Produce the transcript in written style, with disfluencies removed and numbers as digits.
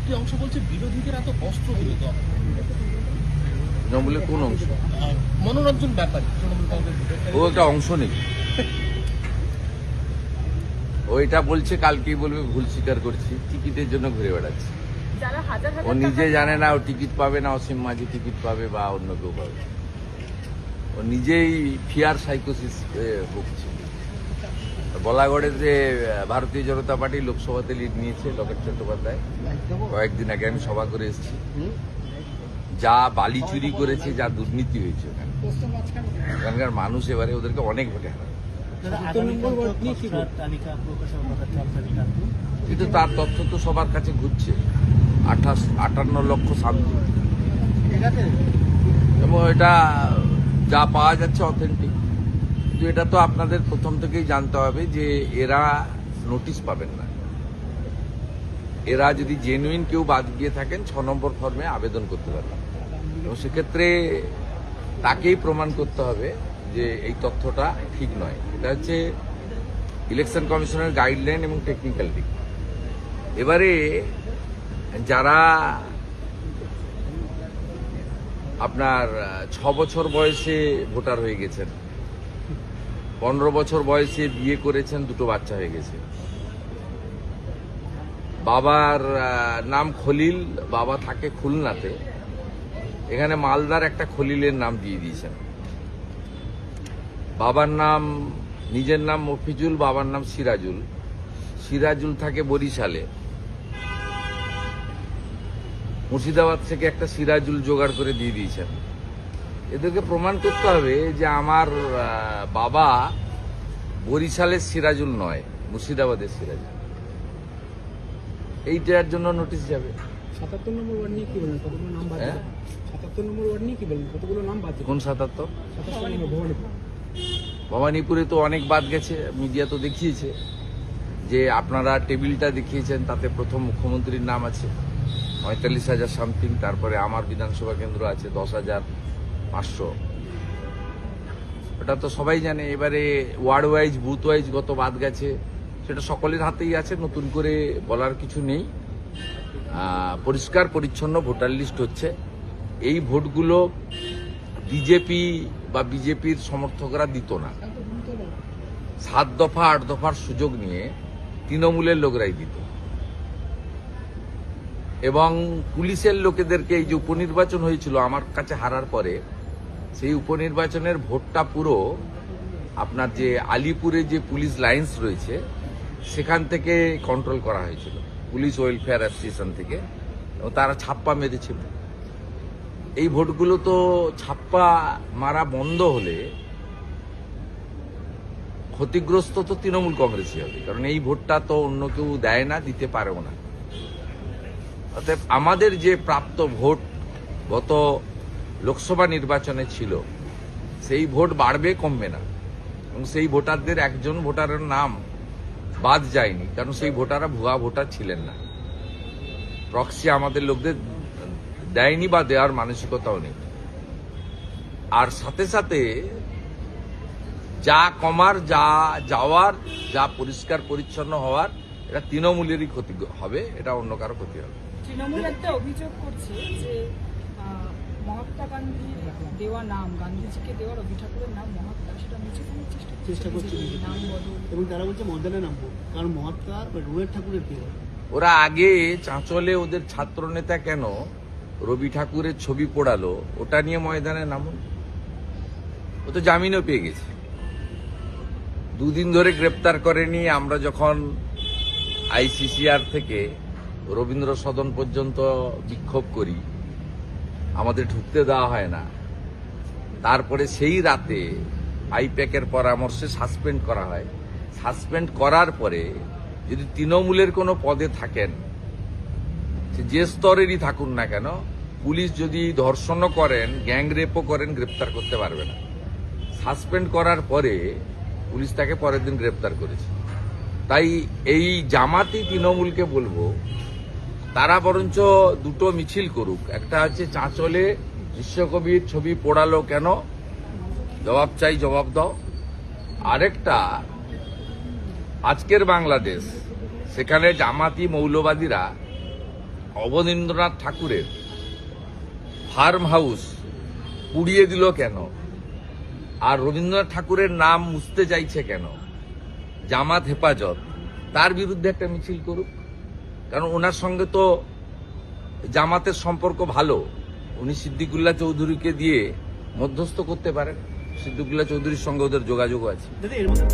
একটি অংশ বলছে বিরোধীদের এত অস্ত্র দিল দল। তৃণমূলের কোন অংশ? মনোরঞ্জন ব্যাপারী তৃণমূল কংগ্রেস ও একটা অংশ নেই। ও এটা বলছে, কালকেই বলবে ভুল স্বীকার করছি, টিকিটের জন্য ঘুরে বেড়াচ্ছে। যারা হাজার ও হাজার নিজে জানে না ও টিকিট পাবে না, অসীম মাঝি টিকিট পাবে বা অন্য কেউ পাবে। ও নিজেই ফিয়ার সাইকোসিস ভুগছে। বলাগড়ে যে ভারতীয় জনতা পার্টি লোকসভাতে লিড নিয়েছে লকেট চট্টোপাধ্যায়, কয়েকদিন আগে আমি সভা করে এসেছি। যা বালি চুরি করেছে, যা দুর্নীতি হয়েছে ওখানে, ওখানকার মানুষ এবারে ওদেরকে অনেক ভোটে হারাবে। কিন্তু তার তথ্য তো সবার কাছে ঘুরছে, 58 লক্ষ শান্ত, এবং এটা যা পাওয়া যাচ্ছে অথেন্টিক। কিন্তু এটা তো আপনাদের প্রথম থেকেই জানতে হবে যে এরা নোটিশ পাবেন না। এরা যদি জেনুইন কেউ বাদ গিয়ে থাকেন 6 নম্বর ফর্মে আবেদন করতে পারবেন, এবং সেক্ষেত্রে তাকেই প্রমাণ করতে হবে যে এই তথ্যটা ঠিক নয়। এটা হচ্ছে ইলেকশন কমিশনের গাইডলাইন এবং টেকনিক্যাল দিক। এবারে যারা আপনার 6 বছর বয়সে ভোটার হয়ে গেছেন, 15 বছর বয়সে বিয়ে করেছেন, 2টো বাচ্চা হয়ে গেছে, বাবার নাম খলিল, বাবা থাকে খুলনাতে, এখানে মালদার একটা খলিলের নাম দিয়ে দিয়েছেন। বাবার নাম, নিজের নাম মফিজুল, বাবার নাম সিরাজুল, সিরাজুল থাকে বরিশালে, মুর্শিদাবাদ থেকে একটা সিরাজুল জোগাড় করে দিয়ে দিয়েছেন। এদেরকে প্রমাণ করতে হবে যে আমার বাবা বরিশালের সিরাজুল নয়, মুর্শিদাবাদের সিরাজুল। এইটার জন্য নোটিশ যাবে। 77 নম্বর ওয়ার্ড নিয়ে কি বলেন, কতগুলো নাম বাদ? 77 নম্বর ওয়ার্ড নিয়ে কি বলেন, কতগুলো নাম বাদ? কোন 77? 77 নম্বর ভবানীপুর। ভবানীপুরে তো অনেক বাদ গেছে, মিডিয়া তো দেখিয়েছে যে আপনারা টেবিলটা দেখিয়েছেন, তাতে প্রথম মুখ্যমন্ত্রীর নাম আছে 45,000 সামথিং, তারপরে আমার বিধানসভা কেন্দ্র আছে 10,500। ওটা তো সবাই জানে। এবারে ওয়ার্ড ওয়াইজ, বুথ ওয়াইজ কত বাদ গেছে সেটা সকলের হাতেই আছে, নতুন করে বলার কিছু নেই। পরিষ্কার পরিচ্ছন্ন ভোটার লিস্ট হচ্ছে। এই ভোটগুলো বিজেপি বা বিজেপির সমর্থকরা দিত না, 7 দফা 8 দফার সুযোগ নিয়ে তৃণমূলের লোকরাই দিত, এবং পুলিশের লোকেদেরকে, এই যে উপনির্বাচন হয়েছিল আমার কাছে হারার পরে, সেই উপনির্বাচনের ভোটটা পুরো আপনার যে আলিপুরে যে পুলিশ লাইন্স রয়েছে সেখান থেকে কন্ট্রোল করা হয়েছিল, পুলিশ ওয়েলফেয়ার অ্যাসোসিয়েশন থেকে, এবং তারা ছাপ্পা মেরেছিল। এই ভোটগুলো তো ছাপ্পা মারা বন্ধ হলে ক্ষতিগ্রস্ত তো তৃণমূল কংগ্রেসই হবে, কারণ এই ভোটটা তো অন্য কেউ দেয় না, দিতে পারেও না। অতএব আমাদের যে প্রাপ্ত ভোট গত লোকসভা নির্বাচনে ছিল, সেই ভোট বাড়বে, কমবে না, এবং সেই ভোটারদের একজন ভোটারের নাম বাদ যায়নি, কারণ সেই ভোটাররা ভুয়া ভোটার ছিলেন না। প্রক্সি আমাদের লোকদের দেয়নি বা দেওয়ার মানসিকতাও নেই। আর সাথে সাথে যা কমার, যা যাওয়ার, যা পরিষ্কার পরিচ্ছন্ন হওয়ার, এটা তৃণমূলেরই ক্ষতি হবে, এটা অন্য কারো ক্ষতি হবে। তৃণমূল একটা অভিযোগ করছে যে মহাত্মা গান্ধীর দেওয়া নাম, গান্ধীজিকে দেওয়া রবি ঠাকুরের নাম মহাত্মা, সেটা মুছে ফেলার চেষ্টা করছে নাম বদল, এবং তারা বলছে ময়দানে নামবো, কারণ মহাত্মা রবীন্দ্রনাথ ঠাকুরের দেওয়া। ওরা আগে চাঁচলে ওদের ছাত্র নেতা কেন রবি ঠাকুরের ছবি পোড়ালো, ওটা নিয়ে ময়দানে নামুন। ও তো জামিনও পেয়ে গেছে, 2 দিন ধরে গ্রেপ্তার করেনি। আমরা যখন আইসিসিআর থেকে রবীন্দ্র সদন পর্যন্ত বিক্ষোভ করি, আমাদের ঢুকতে দেওয়া হয় না। তারপরে সেই রাতে আইপ্যাকের পরামর্শে সাসপেন্ড করা হয়। সাসপেন্ড করার পরে যদি তৃণমূলের কোনো পদে থাকেন, যে স্তরেরই থাকুন না কেন, পুলিশ যদি ধর্ষণও করেন, গ্যাংরেপও করেন, গ্রেপ্তার করতে পারবে না। সাসপেন্ড করার পরে পুলিশ তাকে পরের দিন গ্রেপ্তার করেছে। তাই এই জামাতি তৃণমূলকে বলবো, তারা বরঞ্চ 2টো মিছিল করুক। একটা হচ্ছে চাঁচলে বিশ্বকবির ছবি পোড়ালো কেন, জবাব চাই, জবাব দাও। আরেকটা আজকের বাংলাদেশ, সেখানে জামাতি মৌলবাদীরা অবনীন্দ্রনাথ ঠাকুরের ফার্ম হাউস পুড়িয়ে দিল কেন, আর রবীন্দ্রনাথ ঠাকুরের নাম মুছতে চাইছে কেন, জামাত হেফাজত তার বিরুদ্ধে একটা মিছিল করুক। কারণ ওনার সঙ্গে তো জামাতের সম্পর্ক ভালো, উনি সিদ্দিকুল্লাহ চৌধুরীকে দিয়ে মধ্যস্থ করতে পারেন, সিদ্দিকুল্লাহ চৌধুরীর সঙ্গে ওদের যোগাযোগ আছে। দাদা এর মধ্যে